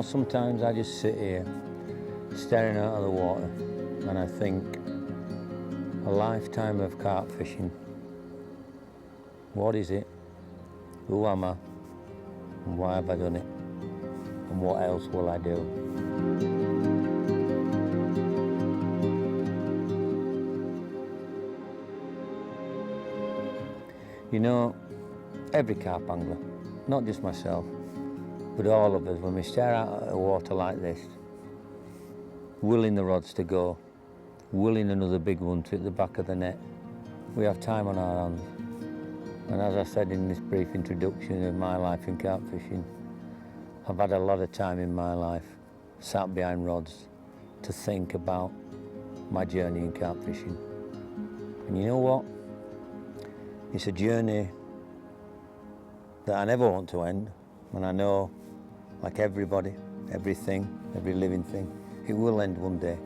sometimes I just sit here staring out of the water and I think, a lifetime of carp fishing. What is it? Who am I? And why have I done it? And what else will I do? You know, every carp angler, not just myself, but all of us, when we stare out at the water like this, willing the rods to go, willing another big one to hit the back of the net, we have time on our hands. And as I said in this brief introduction of my life in carp fishing, I've had a lot of time in my life sat behind rods to think about my journey in carp fishing. And you know what? It's a journey that I never want to end, and I know, like everybody, everything, every living thing, it will end one day.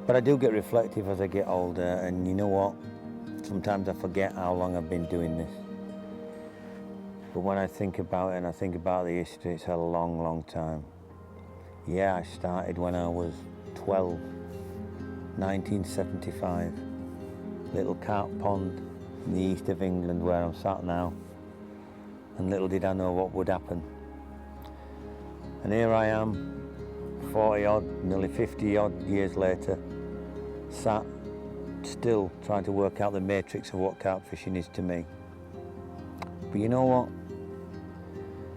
But I do get reflective as I get older, and you know what? Sometimes I forget how long I've been doing this. But when I think about it and I think about the history, it's a long, long time. Yeah, I started when I was 12, 1975. Little carp pond in the east of England where I'm sat now. And little did I know what would happen. And here I am, 40 odd, nearly 50 odd years later, sat still trying to work out the matrix of what carp fishing is to me. But you know what?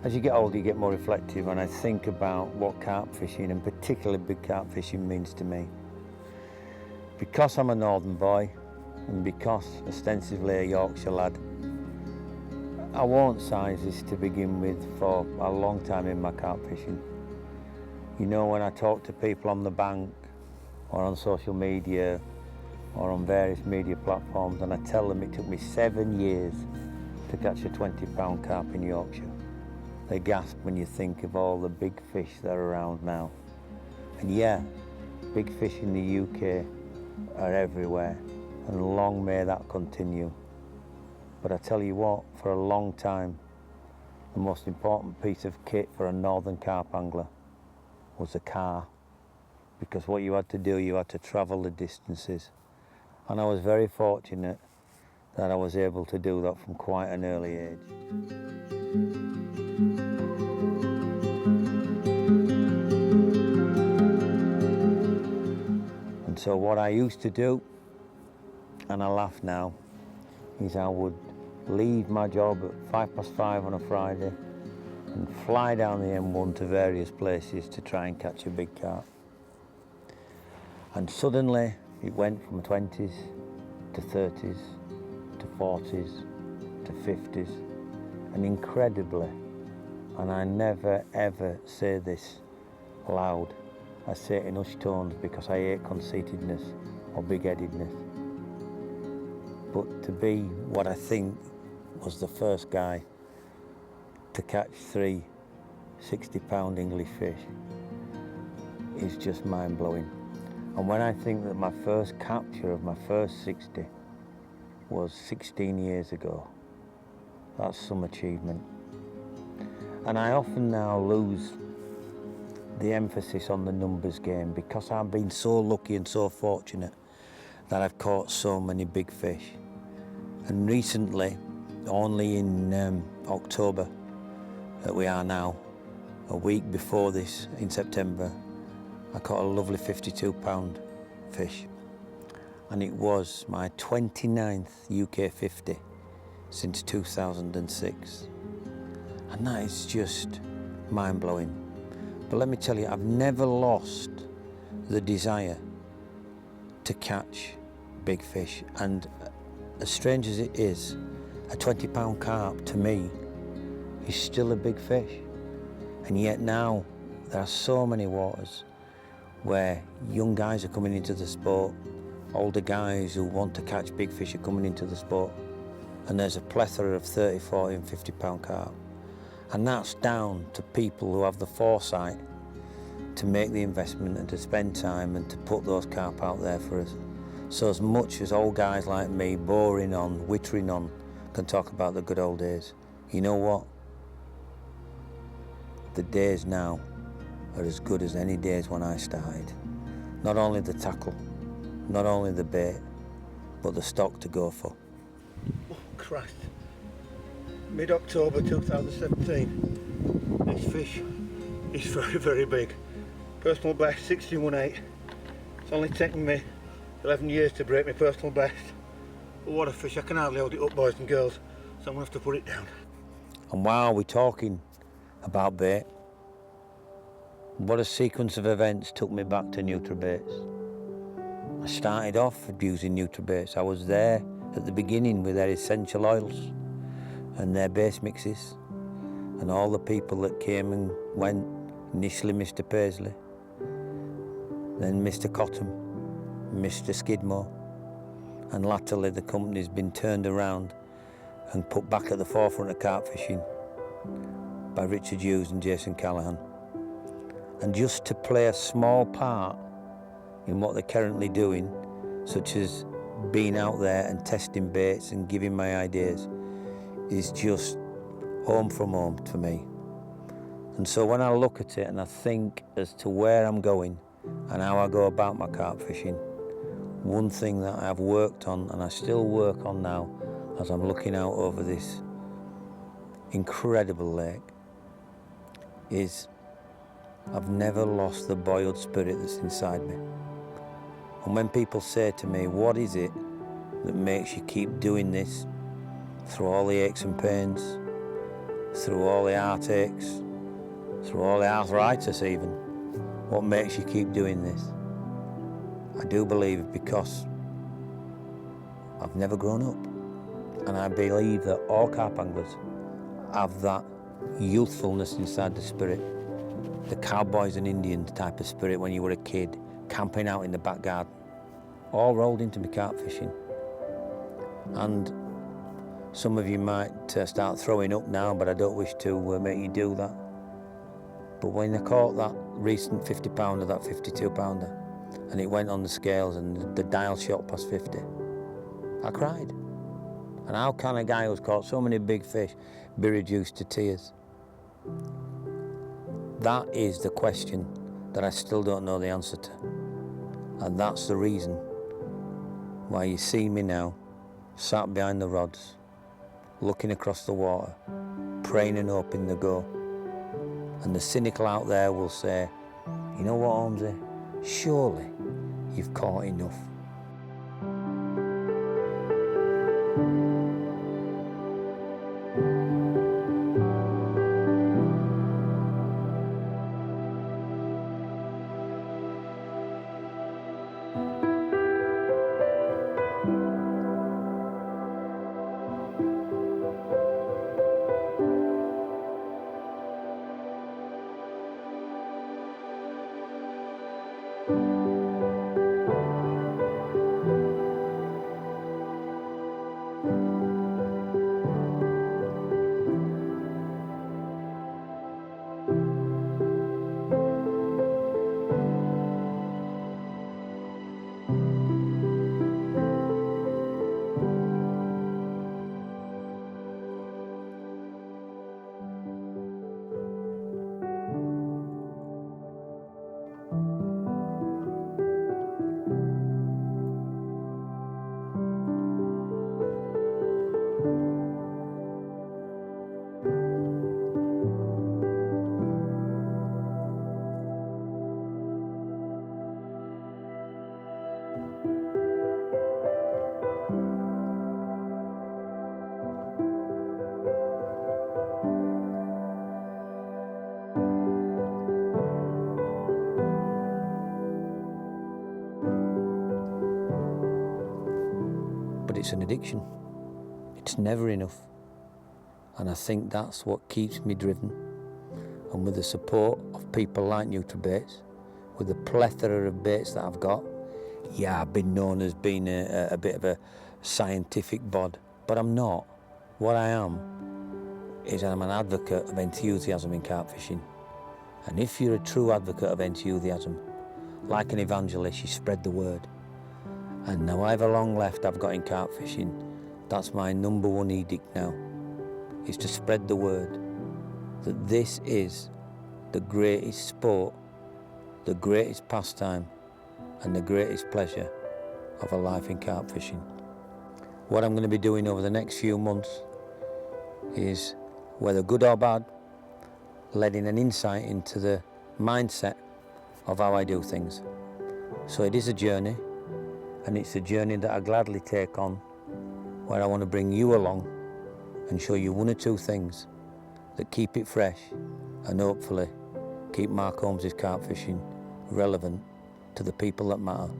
As you get older, you get more reflective, and I think about what carp fishing, and particularly big carp fishing, means to me. Because I'm a northern boy, and because ostensibly a Yorkshire lad, I won't size this to begin with for a long time in my carp fishing. You know, when I talk to people on the bank, or on social media, or on various media platforms, and I tell them it took me 7 years to catch a 20-pound carp in Yorkshire, they gasp when you think of all the big fish that are around now. And yeah, big fish in the UK are everywhere, and long may that continue. But I tell you what, for a long time, the most important piece of kit for a northern carp angler was a car. Because what you had to do, you had to travel the distances. And I was very fortunate that I was able to do that from quite an early age. And so what I used to do, and I laugh now, is I would leave my job at 5:05 on a Friday and fly down the M1 to various places to try and catch a big carp. And suddenly it went from 20s to 30s to 40s to 50s, and incredibly, and I never ever say this loud, I say it in hushed tones because I hate conceitedness or big-headedness, but to be what I think was the first guy to catch 3 60-pound English fish is just mind-blowing. And when I think that my first capture of my first 60 was 16 years ago, that's some achievement. And I often now lose the emphasis on the numbers game because I've been so lucky and so fortunate that I've caught so many big fish. And recently, only in October that we are now, a week before this in September, I caught a lovely 52-pound fish, and it was my 29th UK 50 since 2006, and that is just mind-blowing. But let me tell you, I've never lost the desire to catch big fish, and as strange as it is, a 20-pound carp to me is still a big fish. And yet now there are so many waters where young guys are coming into the sport, older guys who want to catch big fish are coming into the sport, and there's a plethora of 30, 40 and 50-pound carp. And that's down to people who have the foresight to make the investment and to spend time and to put those carp out there for us. So as much as old guys like me, boring on, wittering on, can talk about the good old days, you know what? The days now are as good as any days when I started. Not only the tackle, not only the bait, but the stock to go for. Oh Christ. Mid-October 2017. This fish is very, very big. Personal best 61.8. It's only taken me 11 years to break my personal best. But what a fish, I can hardly hold it up, boys and girls, so I'm going to have to put it down. And while we're talking about bait, what a sequence of events took me back to Nutrabaits. I started off using Nutrabaits. I was there at the beginning with their essential oils and their base mixes, and all the people that came and went. Initially Mr. Paisley, then Mr. Cotton, Mr. Skidmore, and latterly the company's been turned around and put back at the forefront of carp fishing by Richard Hughes and Jason Callahan. And just to play a small part in what they're currently doing, such as being out there and testing baits and giving my ideas, is just home from home for me. And so when I look at it and I think as to where I'm going and how I go about my carp fishing, one thing that I've worked on and I still work on now as I'm looking out over this incredible lake is I've never lost the boiled spirit that's inside me. And when people say to me, what is it that makes you keep doing this through all the aches and pains, through all the heartaches, through all the arthritis even, what makes you keep doing this? I do believe because I've never grown up. And I believe that all carp anglers have that youthfulness inside the spirit, the cowboys and Indians type of spirit when you were a kid, camping out in the back garden, all rolled into me carp fishing. And some of you might start throwing up now, but I don't wish to make you do that. But when I caught that recent 50 pounder, that 52 pounder, and it went on the scales and the dial shot past 50, I cried. And how can a guy who's caught so many big fish be reduced to tears? That is the question that I still don't know the answer to. And that's the reason why you see me now, sat behind the rods, looking across the water, praying and hoping they go. And the cynical out there will say, you know what, Holmesy, surely you've caught enough. But it's an addiction. It's never enough. And I think that's what keeps me driven. And with the support of people like Nutrabaits, with the plethora of baits that I've got, yeah, I've been known as being a bit of a scientific bod, but I'm not. What I am is I'm an advocate of enthusiasm in carp fishing. And if you're a true advocate of enthusiasm, like an evangelist, you spread the word. And however long left I've got in carp fishing, that's my number one edict now, is to spread the word that this is the greatest sport the greatest pastime and the greatest pleasure of a life in carp fishing. What I'm going to be doing over the next few months is, whether good or bad, letting an insight into the mindset of how I do things. So it is a journey, and it's a journey that I gladly take on, where I want to bring you along and show you one or two things that keep it fresh and hopefully keep Mark Holmes' carp fishing relevant to the people that matter,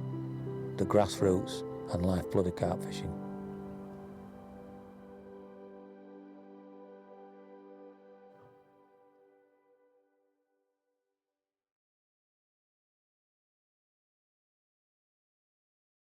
the grassroots and lifeblood of carp fishing.